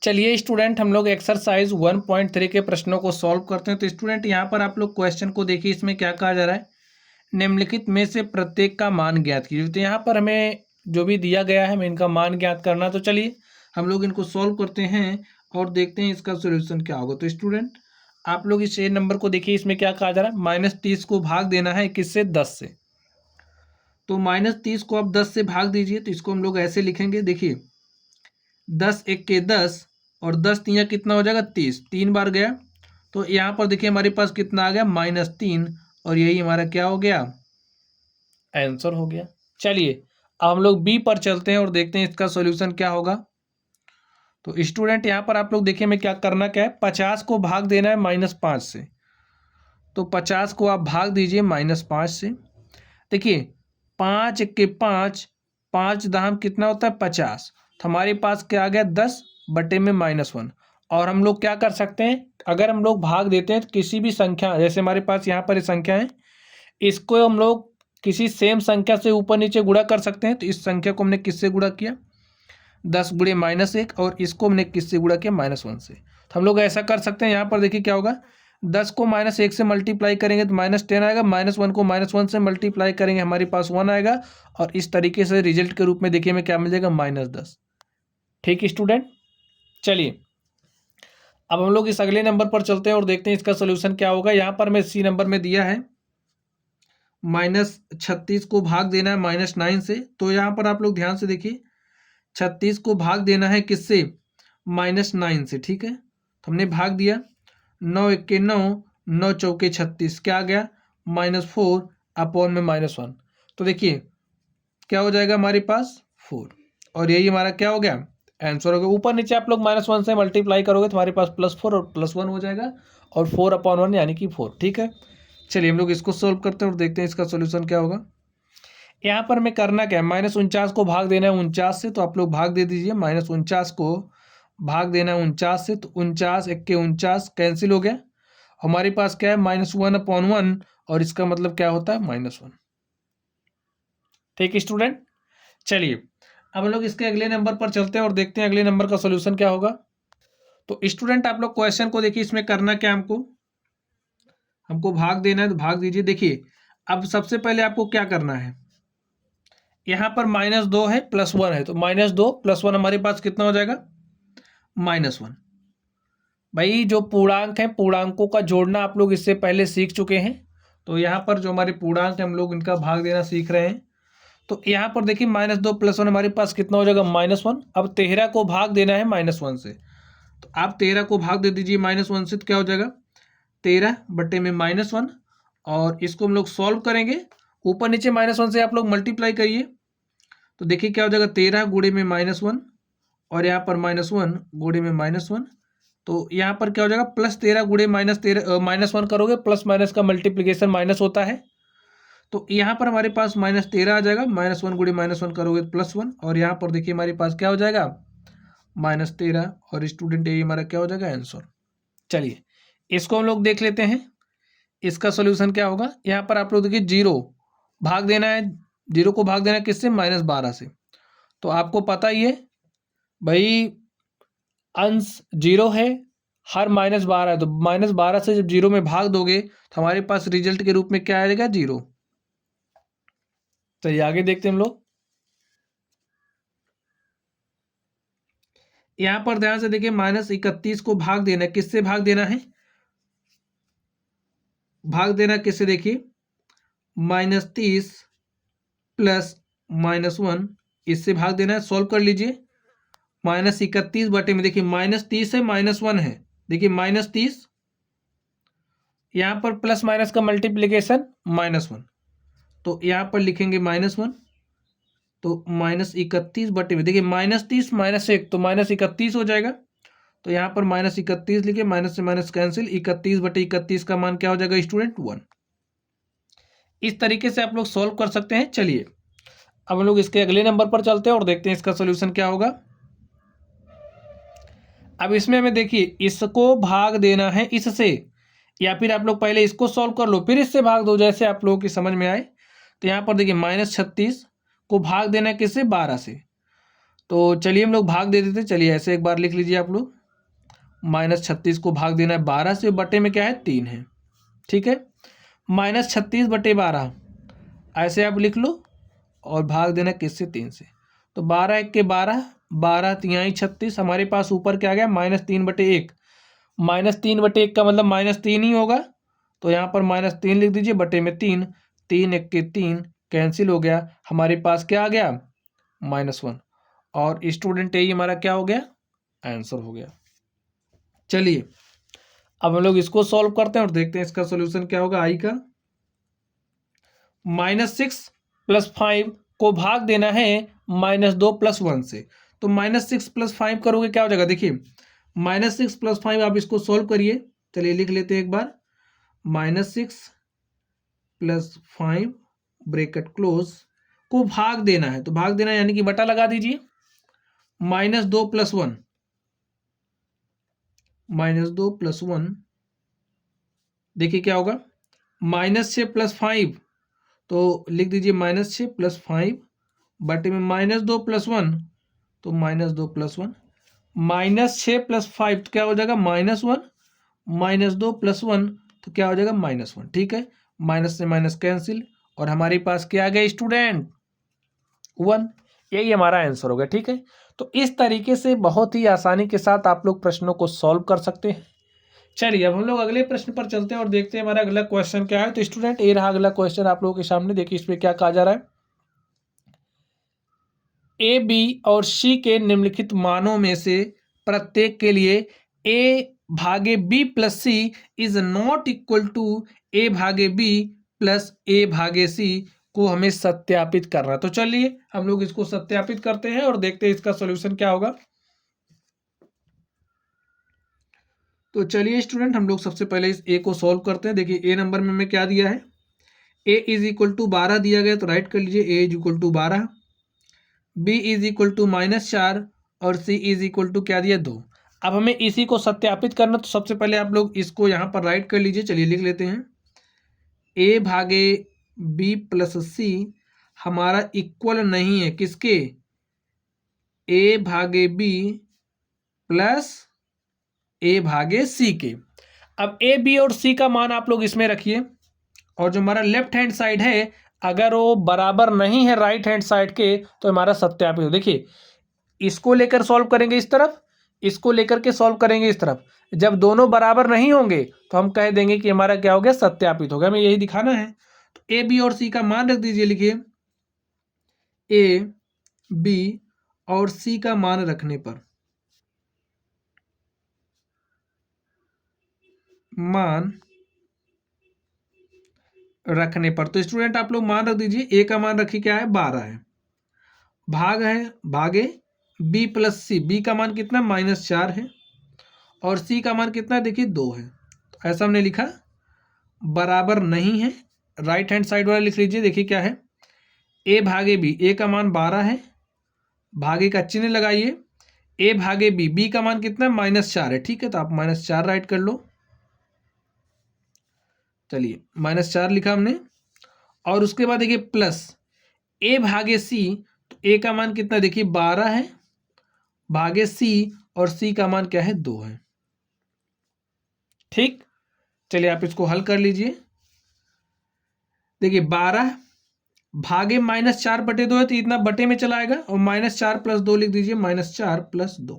चलिए स्टूडेंट, हम लोग एक्सरसाइज 1.3 के प्रश्नों को सॉल्व करते हैं। तो स्टूडेंट यहाँ पर आप लोग क्वेश्चन को देखिए, इसमें क्या कहा जा रहा है, निम्नलिखित में से प्रत्येक का मान ज्ञात कीजिए। तो यहाँ पर हमें जो भी दिया गया है हमें इनका मान ज्ञात करना। तो चलिए हम लोग इनको सॉल्व करते हैं और देखते हैं इसका सोल्यूशन क्या होगा। तो स्टूडेंट आप लोग इस ए नंबर को देखिए, इसमें क्या कहा जा रहा है, -30 को भाग देना है किससे, 10 से। तो -30 को आप 10 से भाग दीजिए, तो इसको हम लोग ऐसे लिखेंगे, देखिए 10 एक के 10 और 10 तिया कितना हो जाएगा, 30, 3 बार गया। तो यहाँ पर देखिए हमारे पास कितना आ गया, -3, और यही हमारा क्या हो गया, आंसर हो गया। चलिए अब हम लोग बी पर चलते हैं और देखते हैं इसका सॉल्यूशन क्या होगा। तो स्टूडेंट यहाँ पर आप लोग देखिए हमें क्या करना क्या है, 50 को भाग देना है -5 से। तो 50 को आप भाग दीजिए -5 से। देखिए 5 एक के 5, 5 दाम कितना होता है, 50। तो हमारे पास क्या आ गया, 10 बटे में -1। और हम लोग क्या कर सकते हैं, अगर हम लोग भाग देते हैं तो किसी भी संख्या, जैसे हमारे पास यहाँ पर संख्या है, इसको हम लोग किसी सेम संख्या से ऊपर नीचे गुणा कर सकते हैं। तो इस संख्या को हमने किससे गुणा किया, 10 गुणे -1, और इसको हमने किससे गुणा किया, -1 से। तो हम लोग ऐसा कर सकते हैं, यहाँ पर देखिए क्या होगा, 10 को -1 से मल्टीप्लाई करेंगे तो -10 आएगा, -1 को -1 से मल्टीप्लाई करेंगे हमारे पास 1 आएगा, और इस तरीके से रिजल्ट के रूप में देखिए हमें क्या मिल जाएगा, -10। ठीक है स्टूडेंट, चलिए अब हम लोग इस अगले नंबर पर चलते हैं और देखते हैं इसका सोल्यूशन क्या होगा। यहाँ पर मैं सी नंबर में दिया है -36 को भाग देना है -9 से। तो यहाँ पर आप लोग ध्यान से देखिए, 36 को भाग देना है किससे, -9 से। ठीक है, तो हमने भाग दिया, 9 एक के 9, 9 चौके 36, क्या आ गया, -4 अपॉन में -1। तो देखिए क्या हो जाएगा हमारे पास, 4, और यही हमारा क्या हो गया, आंसर हो गया। ऊपर नीचे आप लोग -1 से मल्टीप्लाई करोगे तो हमारे पास +4 और +1 हो जाएगा, और 4/1 यानी कि 4। ठीक है, चलिए हम लोग इसको सोल्व करते हैं और देखते हैं इसका सोल्यूशन क्या होगा। यहाँ पर हमें करना क्या है, -49 को भाग देना है 49 से। तो आप लोग भाग दे दीजिए, -49 को भाग देना है 49 से। तो 49 एक के 49 कैंसिल हो गया, हमारे पास क्या है, -1/1, और इसका मतलब क्या होता है, -1। ठीक है स्टूडेंट, चलिए अब हम लोग इसके अगले नंबर पर चलते हैं और देखते हैं अगले नंबर का सोल्यूशन क्या होगा। तो स्टूडेंट आप लोग क्वेश्चन को देखिए, इसमें करना क्या, हमको भाग देना है, तो भाग दीजिए। देखिए अब सबसे पहले आपको क्या करना है, यहाँ पर -2 है, +1 है, तो -2 + 1 हमारे पास कितना हो जाएगा, -1। भाई जो पूर्णांक है, पूर्णांकों का जोड़ना आप लोग इससे पहले सीख चुके हैं। तो यहाँ पर जो हमारे पूर्णांक है हम लोग इनका भाग देना सीख रहे हैं। तो यहाँ पर देखिए -2 + 1 हमारे पास कितना हो जाएगा, -1। अब 13 को भाग देना है -1 से। तो आप 13 को भाग दे दीजिए -1 से, तो क्या हो जाएगा, 13 बटे में -1, और इसको हम लोग सॉल्व करेंगे। ऊपर नीचे -1 से आप लोग मल्टीप्लाई करिए, तो देखिए क्या हो जाएगा, 13 गुणे में -1, और यहाँ पर -1 गुणे में -1। तो यहाँ पर क्या हो जाएगा, +13 गुणे -1 करोगे, प्लस माइनस का मल्टीप्लीकेशन माइनस होता है। तो यहाँ पर हमारे पास -13 आ जाएगा, -1 गुणे -1 करोगे +1, और यहाँ पर देखिए हमारे पास क्या हो जाएगा, -13, और स्टूडेंट ये हमारा क्या हो जाएगा, आंसर। चलिए इसको हम लोग देख लेते हैं, इसका सोल्यूशन क्या होगा। यहाँ पर आप लोग देखिए 0 भाग देना है, 0 को भाग देना है किससे, -12 से। तो आपको पता ही है भाई, अंश 0 है, हर -12 है, तो -12 से जब 0 में भाग दोगे तो हमारे पास रिजल्ट के रूप में क्या आएगा, 0। तो ये आगे देखते हैं हम लोग। यहाँ पर ध्यान से देखिए, -31 को भाग देना है, किससे भाग देना है, भाग देना किससे, देखिए -30 + -1, इससे भाग देना है। सॉल्व कर लीजिए, -31 बटे में, देखिए -30 है, -1 है, देखिए -30, यहाँ पर प्लस माइनस का मल्टीप्लीकेशन -1, तो यहाँ पर लिखेंगे -1। तो -31 बटे में, देखिए -30 -1, तो -31 हो जाएगा। तो यहाँ पर -31 लिखे, माइनस से माइनस कैंसिल, 31 बटे 31 का मान क्या हो जाएगा स्टूडेंट, 1। इस तरीके से आप लोग सॉल्व कर सकते हैं। चलिए अब हम लोग इसके अगले नंबर पर चलते हैं और देखते हैं इसका सोल्यूशन क्या होगा। अब इसमें हमें देखिए, इसको भाग देना है इससे, या फिर आप लोग पहले इसको सॉल्व कर लो फिर इससे भाग दो, जैसे आप लोगों की समझ में आए। तो यहाँ पर देखिए -36 को भाग देना है किससे, 12 से। तो चलिए हम लोग भाग दे देते, चलिए ऐसे एक बार लिख लीजिए आप लोग। -36 को भाग देना है 12 से, बटे में क्या है 3 है, ठीक है। -36/12 ऐसे आप लिख लो और भाग देना किससे 3 से। तो 12 1 के 12, 12 तिहाई 36, हमारे पास ऊपर क्या आ गया -3/1। -3/1 का मतलब -3 ही होगा, तो यहाँ पर -3 लिख दीजिए, बटे में 3, 3 1 के 3 कैंसिल हो गया, हमारे पास क्या आ गया -1। और स्टूडेंट यही हमारा क्या हो गया आंसर हो गया। चलिए अब हम लोग इसको सॉल्व करते हैं और देखते हैं इसका सोल्यूशन क्या होगा। आई का -6 + 5 को भाग देना है -2 + 1 से। तो -6 + 5 करोगे क्या हो जाएगा, देखिए -6 + 5 आप इसको सॉल्व करिए। चलिए लिख लेते हैं एक बार, -6 + 5 ब्रैकेट क्लोज को भाग देना है, तो भाग देना यानी कि बटा लगा दीजिए, -2 + 1, -2 + 1 देखिए क्या होगा, -6 + 5, तो लिख दीजिए -6 + 5 बटे में -2 + 1, तो -2 + 1, -6 + 5 तो क्या हो जाएगा -1, -2 + 1 तो क्या हो जाएगा -1, ठीक है। माइनस से माइनस कैंसिल और हमारे पास क्या आ गया स्टूडेंट 1, यही हमारा आंसर हो गया, ठीक है। तो इस तरीके से बहुत ही आसानी के साथ आप लोग प्रश्नों को सॉल्व कर सकते हैं। चलिए अब हम लोग अगले प्रश्न पर चलते हैं और देखते हैं हमारा अगला क्वेश्चन क्या है। तो स्टूडेंट ये रहा अगला क्वेश्चन आप लोगों के सामने, देखिए इसमें क्या कहा जा रहा है। ए बी और सी के निम्नलिखित मानों में से प्रत्येक के लिए ए भागे B plus C is not equal to A भागे बी प्लस ए भागे सी को हमें सत्यापित करना है। तो चलिए हम लोग इसको सत्यापित करते हैं और देखते हैं इसका सॉल्यूशन क्या होगा। तो चलिए स्टूडेंट हम लोग सबसे पहले इस ए को सॉल्व करते हैं। देखिए ए नंबर में हमें क्या दिया है, ए इज इक्वल टू 12 दिया गया, तो राइट कर लीजिए A is equal to 12, B is equal to -4 और सी इज इक्वल टू क्या दिया 2। अब हमें इसी को सत्यापित करना, तो सबसे पहले आप लोग इसको यहाँ पर राइट कर लीजिए। चलिए लिख लेते हैं, ए भागे बी प्लस सी हमारा इक्वल नहीं है किसके, ए भागे बी प्लस ए भागे सी के। अब ए बी और सी का मान आप लोग इसमें रखिए और जो हमारा लेफ्ट हैंड साइड है अगर वो बराबर नहीं है राइट हैंड साइड के तो हमारा सत्यापित हो। देखिए इसको लेकर सॉल्व करेंगे इस तरफ, इसको लेकर के सॉल्व करेंगे इस तरफ, जब दोनों बराबर नहीं होंगे तो हम कह देंगे कि हमारा क्या हो गया सत्यापित हो गया। हमें यही दिखाना है। तो ए बी और सी का मान रख दीजिए, लिखिए ए बी और सी का मान रखने पर, मान रखने पर, तो स्टूडेंट आप लोग मान रख दीजिए। ए का मान रखिए क्या है 12 है, भाग है भागे बी प्लस सी, बी का मान कितना -4 है और सी का मान कितना देखिए 2 है। तो ऐसा हमने लिखा, बराबर नहीं है राइट हैंड साइड वाला लिख लीजिए। देखिए क्या है, ए भागे बी, ए का मान 12 है, भागे का चिन्ह लगाइए, ए भागे बी, बी का मान कितना -4 है, ठीक है। तो आप -4 राइट कर लो। चलिए -4 लिखा हमने और उसके बाद देखिए प्लस ए भागे सी, तो ए का मान कितना देखिए 12 है, भागे सी और सी का मान क्या है 2 है, ठीक। चलिए आप इसको हल कर लीजिए। देखिए 12 भागे -4/2 है तो इतना बटे में चला आएगा और -4 + 2 लिख दीजिए, -4 + 2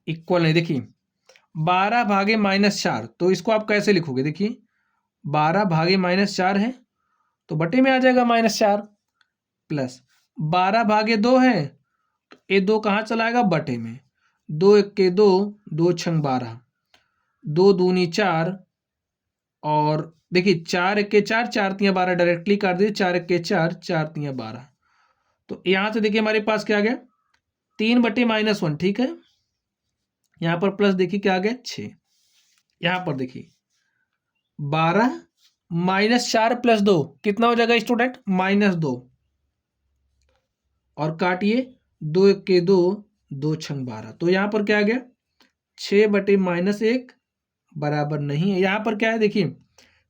इक्वल नहीं। देखिए 12 भागे -4 तो इसको आप कैसे लिखोगे, देखिए 12 भागे -4 है तो बटे में आ जाएगा -4 प्लस 12 भागे 2 है तो ये 2 कहाँ चला आएगा बटे में, 2 1 के 2, 2 6 12, 2 दूनी 4 और देखिए 4 1 के 4, 4 3 12 डायरेक्टली काट दिए, 4 1 के 4, 4 3 12। तो यहाँ से देखिए हमारे पास क्या आ गया 3/-1, ठीक है। यहाँ पर प्लस देखिए क्या आ गया 6, यहाँ पर देखिए 12 -4 + 2 कितना हो जाएगा स्टूडेंट -2 और काटिए 2 1 के 2, 2 6 12। तो यहाँ पर क्या आ गया 6/-1 बराबर नहीं है। यहाँ पर क्या है देखिए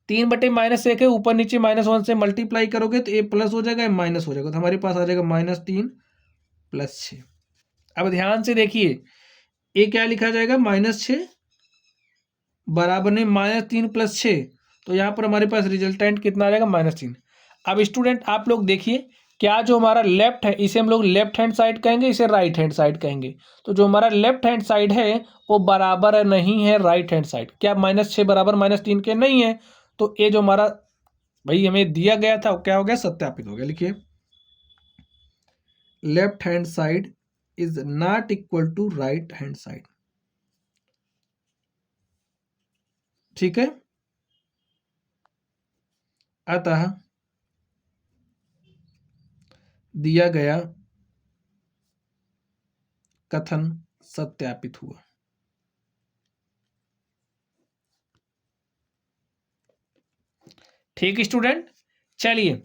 3/-1 है, ऊपर नीचे -1 से मल्टीप्लाई करोगे तो ए प्लस हो जाएगा, माइनस हो जाएगा, तो हमारे पास आ जाएगा -3 +6। अब ध्यान से देखिए, ये क्या लिखा जाएगा, -6 बराबर नहीं -3 + 6, तो यहाँ पर हमारे पास रिजल्टेंट कितना आ जाएगा, -3। अब स्टूडेंट आप लोग देखिए, क्या जो हमारा लेफ्ट है इसे हम लोग लेफ्ट हैंड साइड कहेंगे, इसे राइट हैंड साइड कहेंगे। तो जो हमारा लेफ्ट हैंड साइड है वो बराबर नहीं है राइट हैंड साइड। क्या -6 बराबर -3 के नहीं है? तो ये जो हमारा भाई हमें दिया गया था वो क्या हो गया, सत्यापित हो गया। लिखिए, left hand side is not equal to right hand side. ठीक है, अतः दिया गया कथन सत्यापित हुआ। ठीक स्टूडेंट, चलिए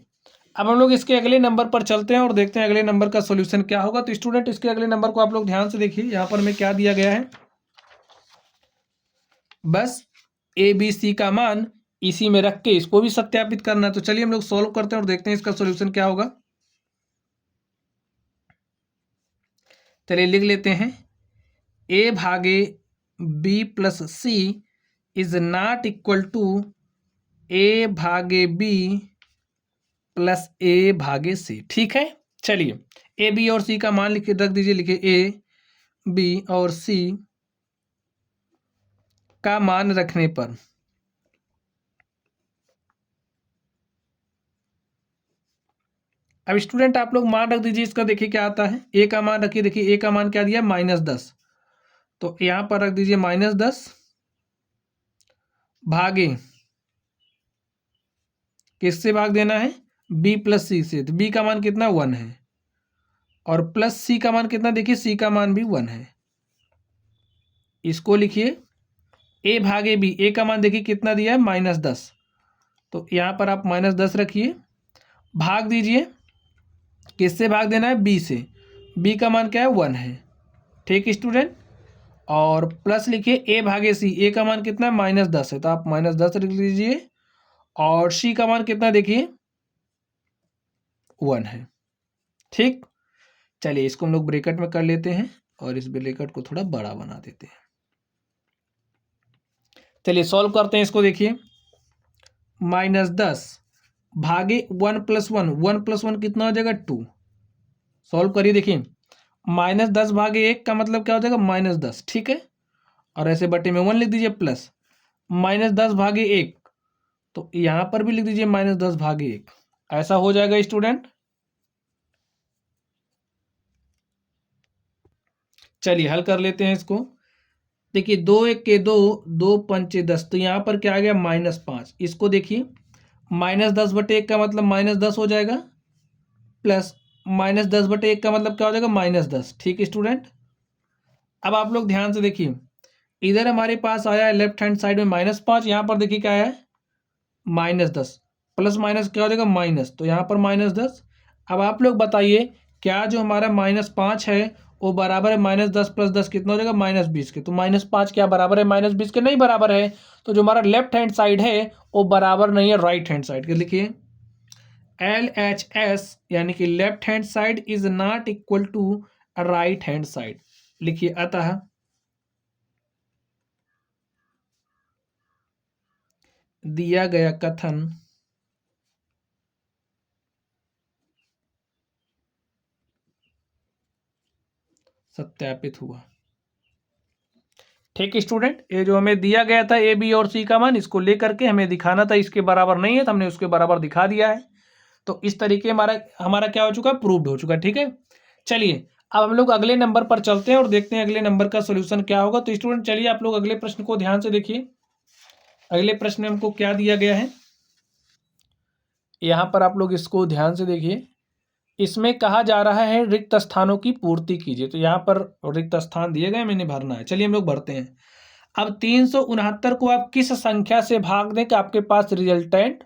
अब हम लोग इसके अगले नंबर पर चलते हैं और देखते हैं अगले नंबर का सॉल्यूशन क्या होगा। तो स्टूडेंट इसके अगले नंबर को आप लोग ध्यान से देखिए, यहां पर हमें क्या दिया गया है, बस ए बी सी का मान इसी में रख के इसको भी सत्यापित करना है। तो चलिए हम लोग सॉल्व करते हैं और देखते हैं इसका सॉल्यूशन क्या होगा। चलिए लिख लेते हैं, ए भागे B plus C is not equal to A भागे बी प्लस ए भागे सी। ठीक है, चलिए ए बी और सी का मान लिख रख दीजिए। लिखिए, ए बी और सी का मान रखने पर अब स्टूडेंट आप लोग मान रख दीजिए इसका। देखिए क्या आता है, ए का मान रखिए। देखिए ए का मान क्या दिया, -10, तो यहां पर रख दीजिए -10 भागे, किससे भाग देना है, बी प्लस सी से। तो बी का मान कितना, 1 है, और प्लस सी का मान कितना, देखिए सी का मान भी 1 है। इसको लिखिए, ए भागे बी, ए का मान देखिए कितना दिया है, -10, तो यहां पर आप -10 रखिए, भाग दीजिए, किससे भाग देना है, बी से। बी का मान क्या है, 1 है। ठीक स्टूडेंट, और प्लस लिखिए ए भागे सी, ए का मान कितना है, -10 है, तो आप -10 लिख लीजिए, और सी का मान कितना देखिए, 1 है। ठीक, चलिए इसको हम लोग ब्रैकेट में कर लेते हैं और इस ब्रैकेट को थोड़ा बड़ा बना देते हैं। चलिए सॉल्व करते हैं इसको। देखिए, -10 भागे 1 + 1, 1 + 1 कितना हो जाएगा, 2। सॉल्व करिए, देखिए -10 भागे 1 का मतलब क्या हो जाएगा, -10। ठीक है, और ऐसे बटे में 1 लिख दीजिए, प्लस -10 भागे 1, तो यहां पर भी लिख दीजिए -10 भागे 1। ऐसा हो जाएगा स्टूडेंट। चलिए हल कर लेते हैं इसको। देखिए 2 1 के 2, 2 पंचे 10, तो यहाँ पर क्या आ गया, -5। इसको देखिए, -10 बटे 1 का मतलब -10 हो जाएगा, प्लस -10 बटे 1 का मतलब क्या हो जाएगा, -10। ठीक स्टूडेंट, अब आप लोग ध्यान से देखिए, इधर हमारे पास आया है लेफ्ट हैंड साइड में -5, यहाँ पर देखिए क्या है, -10, प्लस माइनस क्या हो जाएगा, माइनस, तो यहाँ पर -10। अब आप लोग बताइए, क्या जो हमारा -5 है वो बराबर है -10 + 10 कितना हो जाएगा, -20 के। तो -5 क्या बराबर है -20 के, नहीं बराबर है। तो जो हमारा लेफ्ट हैंड साइड है वो बराबर नहीं है राइट हैंड साइड के। लिखिए, LHS यानी कि left hand side is not equal to right hand side. लिखिए, अतः दिया गया कथन सत्यापित हुआ। ठीक स्टूडेंट, ये जो हमें दिया गया था ए बी और सी का मान, इसको लेकर के हमें दिखाना था इसके बराबर नहीं है, तो हमने उसके बराबर दिखा दिया है। तो इस तरीके हमारा हमारा क्या हो चुका है, प्रूव्ड हो चुका है। ठीक है, चलिए अब हम लोग अगले नंबर पर चलते हैं और देखते हैं अगले नंबर का सोल्यूशन क्या होगा। तो स्टूडेंट चलिए आप लोग अगले प्रश्न को ध्यान से देखिए। अगले प्रश्न में हमको क्या दिया गया है, यहाँ पर आप लोग इसको ध्यान से देखिए। इसमें कहा जा रहा है रिक्त स्थानों की पूर्ति कीजिए। तो यहाँ पर रिक्त स्थान दिए गए, मैंने भरना है। चलिए हम लोग भरते हैं। अब 369 को आप किस संख्या से भाग दें कि आपके पास रिजल्टेंट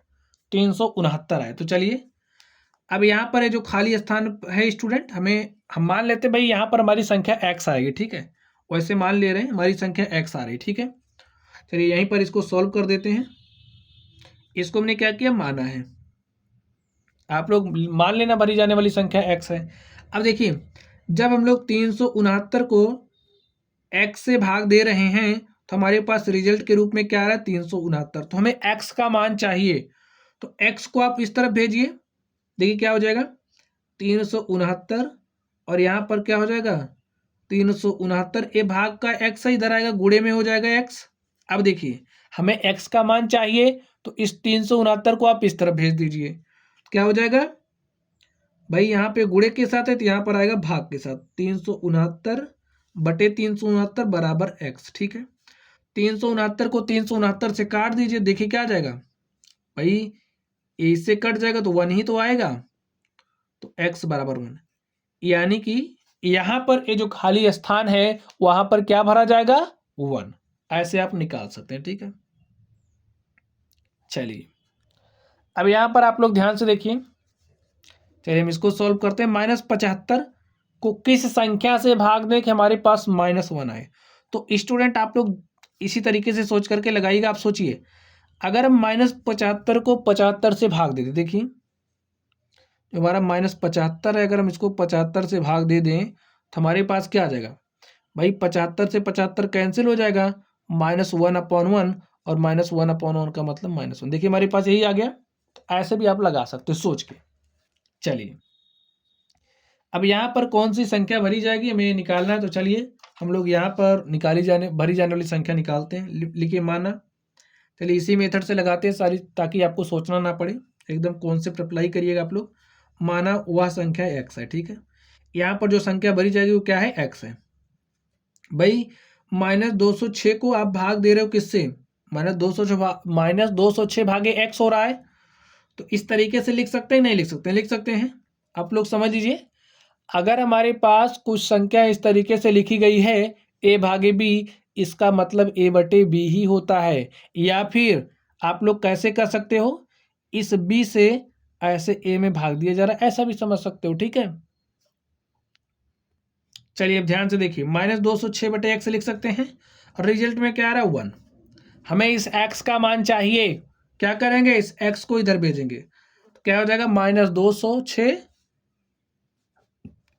369 आए। तो चलिए अब यहाँ पर है जो खाली स्थान है स्टूडेंट, हम मान लेते हैं भाई यहाँ पर हमारी संख्या x आएगी। ठीक है, वैसे मान ले रहे हैं हमारी संख्या x आ रही। ठीक है, चलिए यहीं पर इसको सॉल्व कर देते हैं। इसको हमने क्या किया, माना है। आप लोग मान लेना भरी जाने वाली संख्या x है। अब देखिए जब हम लोग 369 को x से भाग दे रहे हैं तो हमारे पास रिजल्ट के रूप में क्या आ रहा है 369। तो हमें x का मान चाहिए, तो x को आप इस तरफ भेजिए, देखिए क्या हो जाएगा 369 और यहाँ पर क्या हो जाएगा 369, ए भाग का x इधर आएगा, गुणे में हो जाएगा x। अब देखिए हमें x का मान चाहिए, तो इस 369 को आप इस तरफ भेज दीजिए, क्या हो जाएगा भाई यहाँ पे गुणे के साथ है तो यहाँ पर आएगा भाग के साथ, 369/369 बराबर x। ठीक है, 369 को 369 से काट दीजिए, देखिए क्या आ जाएगा भाई, ए से कट जाएगा तो 1 ही तो आएगा, तो x बराबर 1, यानी कि यहां पर ये जो खाली स्थान है वहां पर क्या भरा जाएगा 1। ऐसे आप निकाल सकते हैं। ठीक है, चलिए अब यहां पर आप लोग ध्यान से देखिए, चलिए हम इसको सॉल्व करते हैं। -75 को किस संख्या से भाग दें कि हमारे पास -1 आए। तो स्टूडेंट आप लोग इसी तरीके से सोच करके लगाइएगा। आप सोचिए अगर हम -75 को 75 से भाग दे दें, देखिए जो हमारा -75 है, अगर हम इसको 75 से भाग दे दें तो हमारे पास क्या आ जाएगा भाई, 75 से 75 कैंसिल हो जाएगा, -1/1 और -1/1 का मतलब -1। देखिए हमारे पास यही आ गया। तो ऐसे भी आप लगा सकते हो सोच के। चलिए अब यहाँ पर कौन सी संख्या भरी जाएगी हमें निकालना है, तो चलिए हम लोग यहाँ पर भरी जाने वाली संख्या निकालते हैं। लिखिए माना, चलिए इसी मेथड से लगाते हैं सारी, ताकि आपको सोचना ना पड़े, एकदम कॉन्सेप्ट अप्लाई करिएगा आप लोग। माना वह संख्या x है, ठीक है, यहाँ पर जो संख्या भरी जाएगी वो क्या है x है। भाई -206 को आप भाग दे रहे हो किससे, -206 भागे x हो रहा है, तो इस तरीके से लिख सकते हैं, नहीं लिख सकते, लिख सकते हैं। आप लोग समझ लीजिए, अगर हमारे पास कुछ संख्या इस तरीके से लिखी गई है a भागे b, इसका मतलब a/b ही होता है। या फिर आप लोग कैसे कर सकते हो, इस b से ऐसे a में भाग दिया जा रहा है, ऐसा भी समझ सकते हो। ठीक है, चलिए अब ध्यान से देखिए, -206/x लिख सकते हैं और रिजल्ट में क्या आ रहा है 1। हमें इस x का मान चाहिए, क्या करेंगे इस x को इधर भेजेंगे, तो क्या हो जाएगा -206,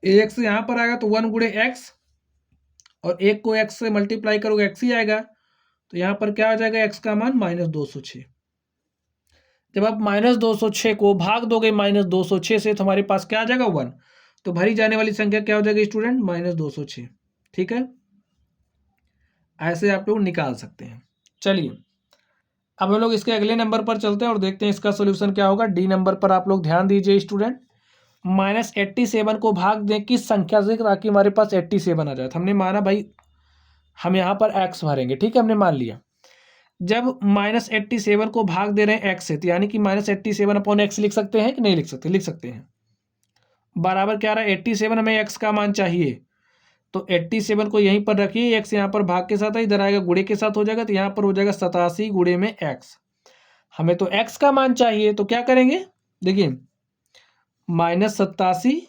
x यहाँ पर आएगा तो 1 गुणे x, और एक को x से मल्टीप्लाई करोगे x ही आएगा, तो यहाँ पर क्या आ जाएगा x का मान -206। जब आप -206 को भाग दोगे -206 से तो हमारे पास क्या आ जाएगा 1। तो भरी जाने वाली संख्या क्या हो जाएगी स्टूडेंट -206। ठीक है, ऐसे आप लोग निकाल सकते हैं। चलिए अब हम लोग इसके अगले नंबर पर चलते हैं और देखते हैं इसका सोल्यूशन क्या होगा। डी नंबर पर आप लोग ध्यान दीजिए स्टूडेंट, -87 को भाग दें किस संख्या से ताकि हमारे पास 87 आ जाए। तो हमने माना भाई हम यहाँ पर x भरेंगे, ठीक है, हमने मान लिया। जब -87 को भाग दे रहे हैं x से, तो यानी कि -87/x लिख सकते हैं कि नहीं लिख सकते, लिख सकते हैं। बराबर क्या रहा है 87, हमें x का मान चाहिए, तो 87 को यहीं पर रखिए, x यहाँ पर भाग के साथ है, इधर आएगा गुणे के साथ हो जाएगा, तो यहाँ पर हो जाएगा 87 गुणे में x। हमें तो x का मान चाहिए, तो क्या करेंगे देखिए -87,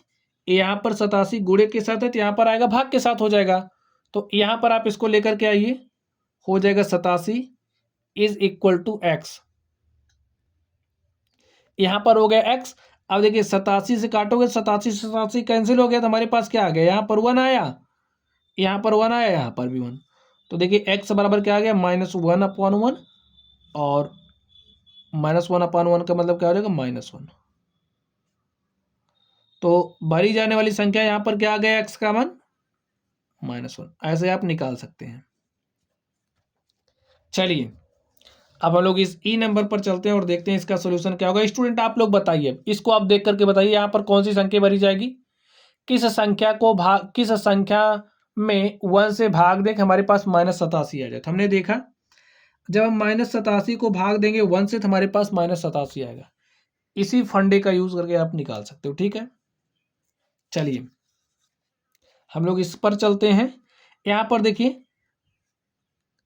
यहाँ पर 87 गुणे के साथ है तो यहाँ पर आएगा भाग के साथ हो जाएगा, तो यहाँ पर आप इसको लेकर के आइए, हो जाएगा 87 इज इक्वल टू x। यहाँ पर हो गया x। अब देखिए 87 से काटोगे, 87 कैंसिल हो गया, तो हमारे पास क्या आ गया, यहाँ पर 1 आया, यहाँ पर 1 आया, यहाँ पर भी 1। तो देखिए x बराबर क्या आ गया -1/1, और -1/1 का मतलब क्या हो जाएगा -1। तो भरी जाने वाली संख्या यहाँ पर क्या आ गया x का मान -1। ऐसे आप निकाल सकते हैं। चलिए अब हम लोग इस ई नंबर पर चलते हैं और देखते हैं इसका सोल्यूशन क्या होगा। स्टूडेंट आप लोग बताइए, इसको आप देख करके बताइए यहाँ पर कौन सी संख्या भरी जाएगी, किस संख्या में 1 से भाग दें कि हमारे पास -87 आ जाए। तो हमने देखा जब हम -87 को भाग देंगे 1 से तो हमारे पास -87 आएगा। इसी फंडे का यूज करके आप निकाल सकते हो। ठीक है, चलिए हम लोग इस पर चलते हैं। यहाँ पर देखिए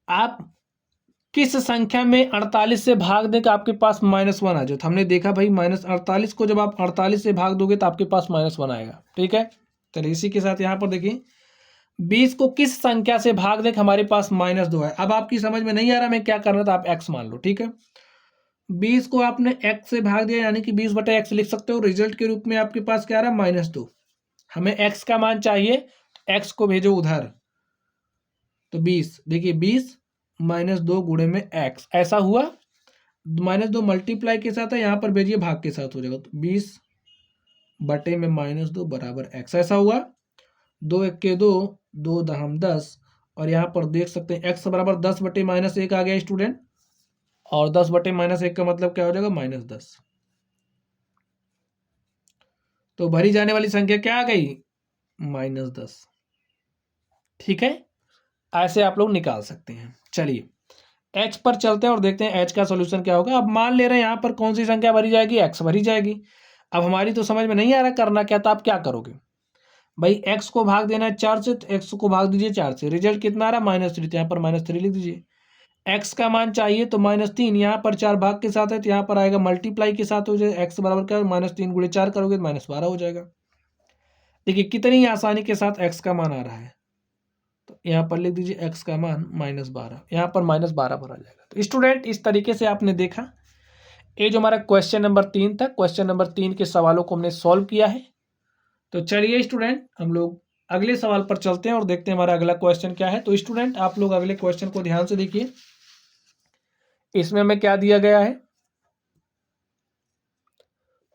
आप किस संख्या में 48 से भाग दें कि आपके पास -1 आ जाए। तो हमने देखा भाई -48 को जब आप 48 से भाग दोगे तो आपके पास -1 आएगा। ठीक है, चलिए इसी के साथ यहाँ पर देखिए 20 को किस संख्या से भाग दें कि हमारे पास -2 है। अब आपकी समझ में नहीं आ रहा मैं क्या करना था, आप x मान लो। ठीक है, 20 को आपने x से भाग दिया, यानी कि 20/x लिख सकते हो। रिजल्ट के रूप में आपके पास क्या आ रहा है -2। हमें x का मान चाहिए, x को भेजो उधर, तो 20, देखिए 20 -2 गुणे में x, ऐसा हुआ। -2 मल्टीप्लाई के साथ है, यहाँ पर भेजिए भाग के साथ हो जाएगा, तो 20 बटे में -2 बराबर x, ऐसा हुआ। 2 1 के 2, 2 दहम 10, और यहाँ पर देख सकते हैं x बराबर 10 बटे -1 आ गया स्टूडेंट, और 10 बटे -1 का मतलब क्या हो जाएगा, -10। तो भरी जाने वाली संख्या क्या आ गई, -10। ठीक है, ऐसे आप लोग निकाल सकते हैं। चलिए h पर चलते हैं और देखते हैं h का सॉल्यूशन क्या होगा। अब मान ले रहे हैं यहाँ पर कौन सी संख्या भरी जाएगी, x भरी जाएगी। अब हमारी तो समझ में नहीं आ रहा करना क्या, तो आप क्या करोगे भाई, x को भाग देना है 4 से, तो x को भाग दीजिए 4 से, रिजल्ट कितना आ रहा है -3, तो यहाँ पर -3 लिख दीजिए। x का मान चाहिए तो -3, यहाँ पर 4 भाग के साथ है, तो यहाँ पर आएगा मल्टीप्लाई के साथ हो जाए, x बराबर क्या, -3 गुणे 4 करोगे तो -12 हो जाएगा। देखिए कितनी आसानी के साथ x का मान आ रहा है, तो यहाँ पर लिख दीजिए x का मान -12, यहाँ पर -12 पर आ जाएगा। तो स्टूडेंट इस तरीके से आपने देखा, ये जो हमारा क्वेश्चन नंबर 3 था, क्वेश्चन नंबर 3 के सवालों को हमने सॉल्व किया है। तो चलिए स्टूडेंट हम लोग अगले सवाल पर चलते हैं और देखते हैं हमारा अगला क्वेश्चन क्या है। तो स्टूडेंट आप लोग अगले क्वेश्चन को ध्यान से देखिए, इसमें हमें क्या दिया गया है,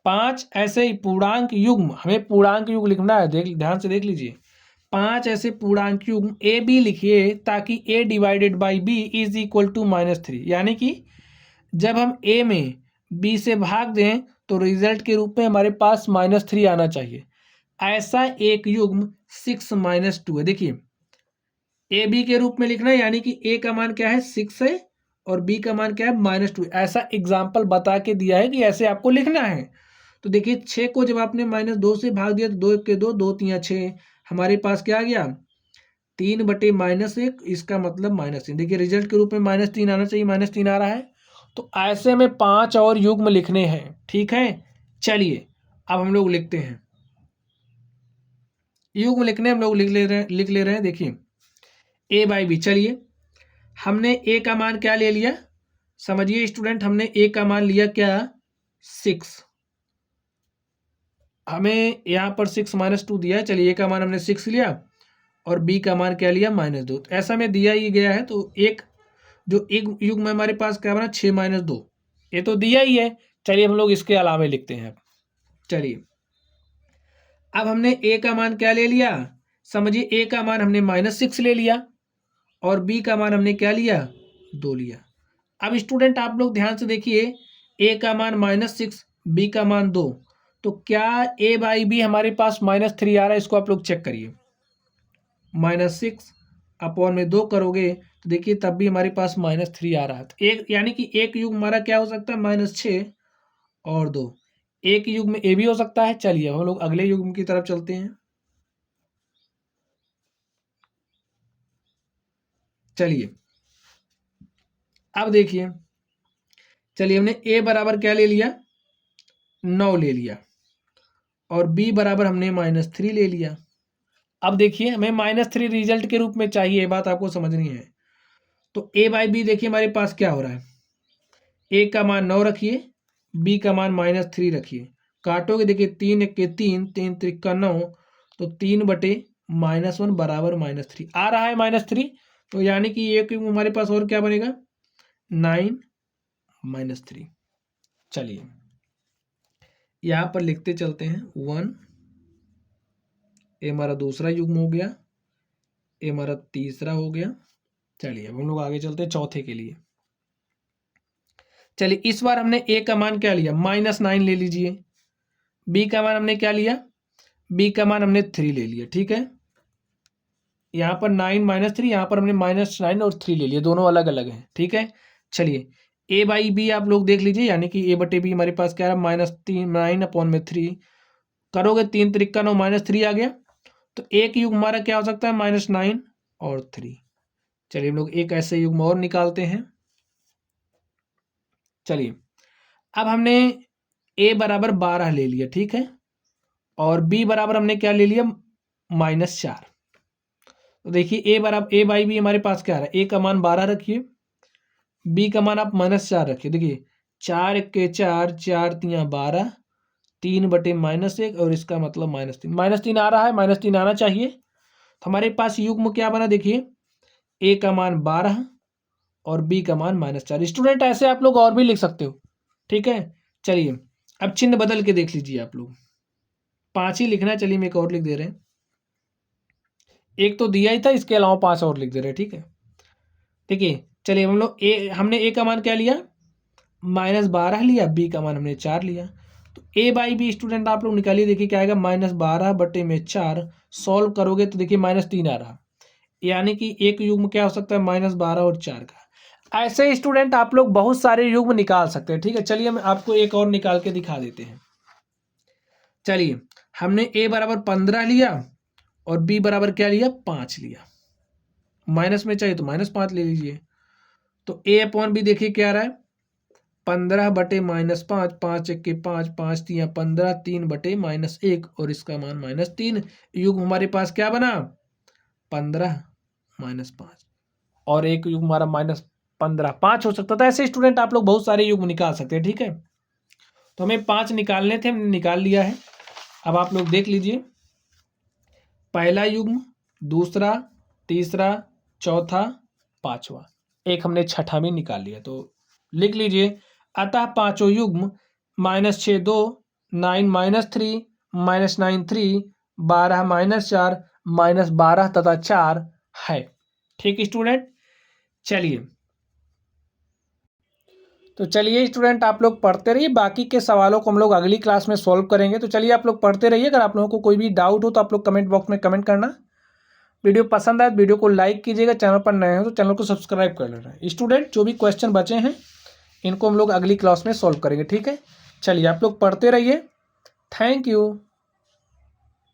5 ऐसे पूर्णांक युग्म, हमें पूर्णांक युग्म लिखना है, देख ध्यान से देख लीजिए। 5 ऐसे पूर्णांक युग्म ए बी लिखिए ताकि a divided by B is equal to -3, यानी कि जब हम a में b से भाग दें तो रिजल्ट के रूप में हमारे पास -3 आना चाहिए। ऐसा एक युग्म 6 - 2 है। देखिए ए बी के रूप में लिखना है, यानी कि a का मान क्या है 6 है और b का मान क्या है -2। ऐसा एग्जाम्पल बता के दिया है कि ऐसे आपको लिखना है। तो देखिए 6 को जब आपने -2 से भाग दिया तो 2 1 के 2, 2 3 6, हमारे पास क्या आ गया 3 बटे -1, इसका मतलब -3। देखिए रिजल्ट के रूप में -3 आना चाहिए, -3 आ रहा है। तो ऐसे में 5 और युग्म लिखने हैं, ठीक है। चलिए अब हम लोग लिखते हैं, युग्म लिखने हम लोग लिख ले रहे हैं। देखिए a बाई बी, चलिए हमने a का मान क्या ले लिया, समझिए स्टूडेंट, हमने a का मान लिया क्या 6, हमें यहाँ पर 6 -2 दिया है। चलिए a का मान हमने 6 लिया और b का मान क्या लिया -2, तो ऐसा में दिया ही गया है। तो एक जो एक युग में हमारे पास क्या बना 6 - 2, ये तो दिया ही है। चलिए हम लोग इसके अलावे लिखते हैं। चलिए अब हमने a का मान क्या ले लिया, समझिए a का मान हमने -6 ले लिया और b का मान हमने क्या लिया 2 लिया। अब स्टूडेंट आप लोग ध्यान से देखिए, a का मान -6, b का मान 2, तो क्या a बाई बी हमारे पास -3 आ रहा है, इसको आप लोग चेक करिए। -6 अपॉन में 2 करोगे तो देखिए तब भी हमारे पास -3 आ रहा है। तो एक यानी कि एक युग हमारा क्या हो सकता है -6 और 2, एक युग में ए भी हो सकता है। चलिए हम लोग अगले युग की तरफ चलते हैं। चलिए अब देखिए, चलिए हमने a बराबर क्या ले लिया 9 ले लिया और b बराबर हमने -3 ले लिया। अब देखिए हमें -3 रिजल्ट के रूप में चाहिए, ये बात आपको समझनी है। तो a बाई बी देखिए हमारे पास क्या हो रहा है, a का मान 9 रखिए, b का मान -3 रखिए, काटोगे देखिए 3 1 के 3, 3 3 का 9, तो 3 बटे -1 बराबर -3 आ रहा है -3। तो यानी कि ये हमारे पास और क्या बनेगा 9 -3। चलिए यहाँ पर लिखते चलते हैं 1, ये हमारा दूसरा युग्म हो गया, ये हमारा तीसरा हो गया। चलिए अब हम लोग आगे चलते हैं चौथे के लिए। चलिए इस बार हमने a का मान क्या लिया -9 ले लीजिए, b का मान हमने क्या लिया, b का मान हमने 3 ले लिया, ठीक है। यहाँ पर 9 -3, यहाँ पर हमने -9 और 3 ले लिया, दोनों अलग अलग हैं, ठीक है। चलिए a बाई बी आप लोग देख लीजिए, यानी कि a बटे बी हमारे पास क्या है -9 अपॉन में 3, करोगे 3 3 का 9 -3 आ गया। तो एक युग हमारा क्या हो सकता है -9 और 3। चलिए हम लोग एक ऐसे युग्म और निकालते हैं। चलिए अब हमने a बराबर 12 ले लिया, ठीक है, और b बराबर हमने क्या ले लिया -4। तो देखिए a बाई बी हमारे पास क्या आ रहा है, a का मान 12 रखिए, b का मान आप -4 रखिए। देखिए 4 1 के 4, 4 3 12, 3/-1 और इसका मतलब -3 -3 आ रहा है, -3 आना चाहिए। तो हमारे पास युग्म क्या बना देखिए, ए का मान 12 और बी का मान -4। स्टूडेंट ऐसे आप लोग और भी लिख सकते हो, ठीक है। चलिए अब चिन्ह बदल के देख लीजिए आप लोग, 5 ही लिखना है। चलिए हम एक और लिख दे रहे हैं, एक तो दिया ही था, इसके अलावा 5 और लिख दे रहे हैं, ठीक है। देखिए चलिए हम लोग हमने ए का मान क्या लिया, -12 लिया, बी का मान हमने 4 लिया। तो ए बाई बी स्टूडेंट आप लोग निकालिए, देखिए क्या आएगा, -12/4। सॉल्व करोगे तो देखिए -3 आ रहा, यानी कि एक युग्म क्या हो सकता है, -12 और 4 का। ऐसे स्टूडेंट आप लोग बहुत सारे युग्म निकाल सकते हैं, ठीक है। चलिए हम आपको एक और निकाल के दिखा देते हैं। चलिए हमने ए बराबर 15 लिया और बी बराबर क्या लिया, 5 लिया। माइनस में चाहिए तो -5 ले लीजिए। तो ए अपॉन बी देखिए क्या आ रहा है, 15/-5, 5 1 के 5, 5 3 15, 3/-1 और इसका मान -3। युग्म हमारे पास क्या बना, 15 -5 और एक युग्म हमारा -15 5 हो सकता था। ऐसे स्टूडेंट आप लोग बहुत सारे युग्म निकाल सकते हैं, ठीक है। तो हमें 5 निकालने थे, हमने निकाल लिया है। अब आप लोग देख लीजिए, पहला युग्म, दूसरा, तीसरा, चौथा, पांचवा, एक हमने छठा में निकाल लिया। तो लिख लीजिए, अतः पांचों युग्म -6 2, 9 -3, -9 3, 12 -4, -12 तथा 4 है, ठीक स्टूडेंट। चलिए तो चलिए स्टूडेंट आप लोग पढ़ते रहिए, बाकी के सवालों को हम लोग अगली क्लास में सॉल्व करेंगे। तो चलिए आप लोग पढ़ते रहिए, अगर आप लोगों को कोई भी डाउट हो तो आप लोग कमेंट बॉक्स में कमेंट करना। वीडियो पसंद आए तो वीडियो को लाइक कीजिएगा, चैनल पर नए हो तो चैनल को सब्सक्राइब कर लेना। स्टूडेंट जो भी क्वेश्चन बचे हैं इनको हम लोग अगली क्लास में सॉल्व करेंगे, ठीक है। चलिए आप लोग पढ़ते रहिए, थैंक यू।